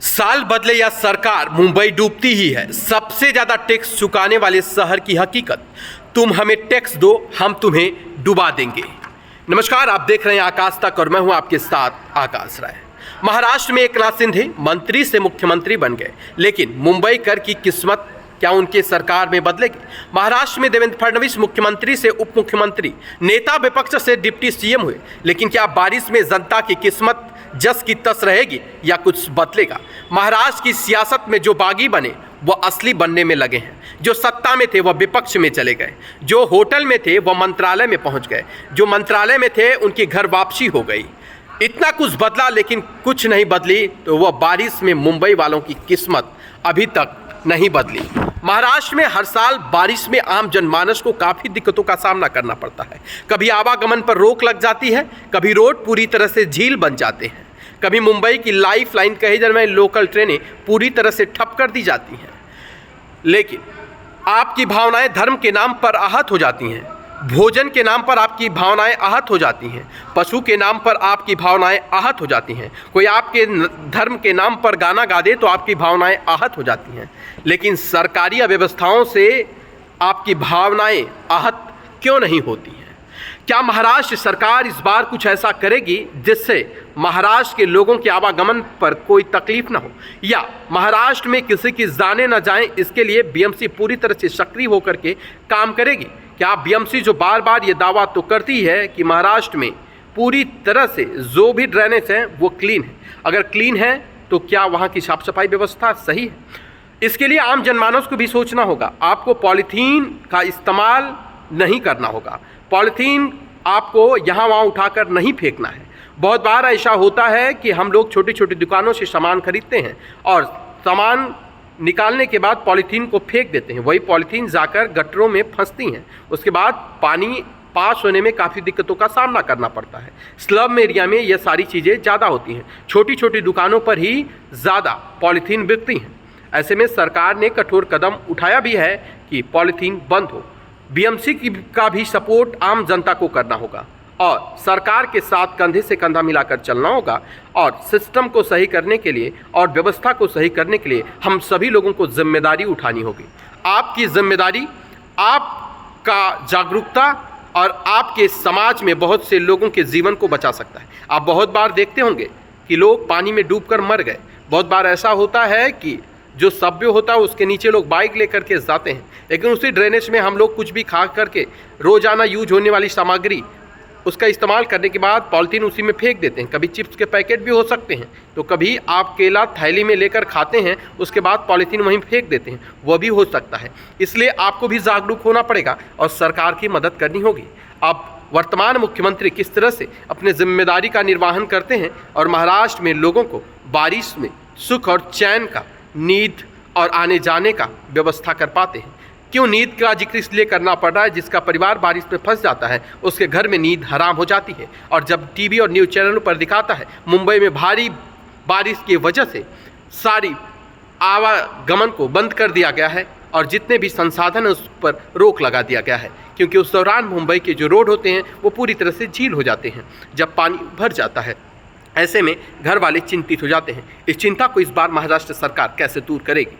साल बदले या सरकार, मुंबई डूबती ही है। सबसे ज्यादा टैक्स चुकाने वाले शहर की हकीकत। तुम हमें टैक्स दो, हम तुम्हें डुबा देंगे। नमस्कार, आप देख रहे हैं आकाश तक और मैं हूं आपके साथ आकाश राय। महाराष्ट्र में एकनाथ शिंदे मंत्री से मुख्यमंत्री बन गए, लेकिन मुंबई कर की किस्मत क्या उनके सरकार में बदलेगी? महाराष्ट्र में देवेंद्र फडणवीस मुख्यमंत्री से उप मुख्यमंत्री, नेता विपक्ष से डिप्टी सीएम हुए, लेकिन क्या बारिश में जनता की किस्मत जस की तस रहेगी या कुछ बदलेगा? महाराष्ट्र की सियासत में जो बागी बने वो असली बनने में लगे हैं। जो सत्ता में थे वह विपक्ष में चले गए, जो होटल में थे वह मंत्रालय में पहुंच गए, जो मंत्रालय में थे उनकी घर वापसी हो गई। इतना कुछ बदला लेकिन कुछ नहीं बदली तो वह बारिश में मुंबई वालों की किस्मत अभी तक नहीं बदली। महाराष्ट्र में हर साल बारिश में आम जनमानस को काफ़ी दिक्कतों का सामना करना पड़ता है। कभी आवागमन पर रोक लग जाती है, कभी रोड पूरी तरह से झील बन जाते हैं, कभी मुंबई की लाइफ लाइन कही जाने वाली लोकल ट्रेनें पूरी तरह से ठप कर दी जाती हैं। लेकिन आपकी भावनाएं धर्म के नाम पर आहत हो जाती हैं, भोजन के नाम पर आपकी भावनाएं आहत हो जाती हैं, पशु के नाम पर आपकी भावनाएं आहत हो जाती हैं। कोई आपके धर्म के नाम पर गाना गा दे तो आपकी भावनाएं आहत हो जाती हैं। लेकिन सरकारी व्यवस्थाओं से आपकी भावनाएं आहत क्यों नहीं होती हैं? क्या महाराष्ट्र सरकार इस बार कुछ ऐसा करेगी जिससे महाराष्ट्र के लोगों के आवागमन पर कोई तकलीफ ना हो, या महाराष्ट्र में किसी की जाने ना जाए इसके लिए बीएमसी पूरी तरह से सक्रिय होकर के काम करेगी? क्या बीएमसी जो बार बार ये दावा तो करती है कि महाराष्ट्र में पूरी तरह से जो भी ड्रेनेज है वो क्लीन है, अगर क्लीन है तो क्या वहाँ की साफ सफाई व्यवस्था सही है? इसके लिए आम जनमानस को भी सोचना होगा। आपको पॉलीथीन का इस्तेमाल नहीं करना होगा, पॉलीथीन आपको यहाँ वहाँ उठाकर नहीं फेंकना है। बहुत बार ऐसा होता है कि हम लोग छोटी छोटी दुकानों से सामान खरीदते हैं और सामान निकालने के बाद पॉलीथीन को फेंक देते हैं। वही पॉलीथीन जाकर गटरों में फंसती हैं, उसके बाद पानी पास होने में काफ़ी दिक्कतों का सामना करना पड़ता है। स्लम एरिया में ये सारी चीज़ें ज़्यादा होती हैं, छोटी छोटी दुकानों पर ही ज़्यादा पॉलीथीन बिकती हैं। ऐसे में सरकार ने कठोर कदम उठाया भी है कि पॉलीथीन बंद हो। बीएमसी का भी सपोर्ट आम जनता को करना होगा और सरकार के साथ कंधे से कंधा मिलाकर चलना होगा, और सिस्टम को सही करने के लिए और व्यवस्था को सही करने के लिए हम सभी लोगों को जिम्मेदारी उठानी होगी। आपकी जिम्मेदारी, आपका जागरूकता और आपके समाज में बहुत से लोगों के जीवन को बचा सकता है। आप बहुत बार देखते होंगे कि लोग पानी में डूबकर मर गए। बहुत बार ऐसा होता है कि जो सभ्य होता है उसके नीचे लोग बाइक लेकर के जाते हैं, लेकिन उसी ड्रेनेज में हम लोग कुछ भी खा करके रोज़ाना यूज होने वाली सामग्री उसका इस्तेमाल करने के बाद पॉलीथीन उसी में फेंक देते हैं। कभी चिप्स के पैकेट भी हो सकते हैं, तो कभी आप केला थैली में लेकर खाते हैं, उसके बाद पॉलीथीन वहीं फेंक देते हैं, वह भी हो सकता है। इसलिए आपको भी जागरूक होना पड़ेगा और सरकार की मदद करनी होगी। अब वर्तमान मुख्यमंत्री किस तरह से अपने जिम्मेदारी का निर्वहन करते हैं और महाराष्ट्र में लोगों को बारिश में सुख और चैन का, नींद और आने जाने का व्यवस्था कर पाते हैं। क्यों नींद का जिक्र इसलिए करना पड़ रहा है? जिसका परिवार बारिश में फंस जाता है उसके घर में नींद हराम हो जाती है, और जब टीवी और न्यूज़ चैनलों पर दिखाता है मुंबई में भारी बारिश की वजह से सारी आवागमन को बंद कर दिया गया है और जितने भी संसाधन हैं उस पर रोक लगा दिया गया है, क्योंकि उस दौरान मुंबई के जो रोड होते हैं वो पूरी तरह से झील हो जाते हैं जब पानी भर जाता है। ऐसे में घर वाले चिंतित हो जाते हैं। इस चिंता को इस बार महाराष्ट्र सरकार कैसे दूर करेगी?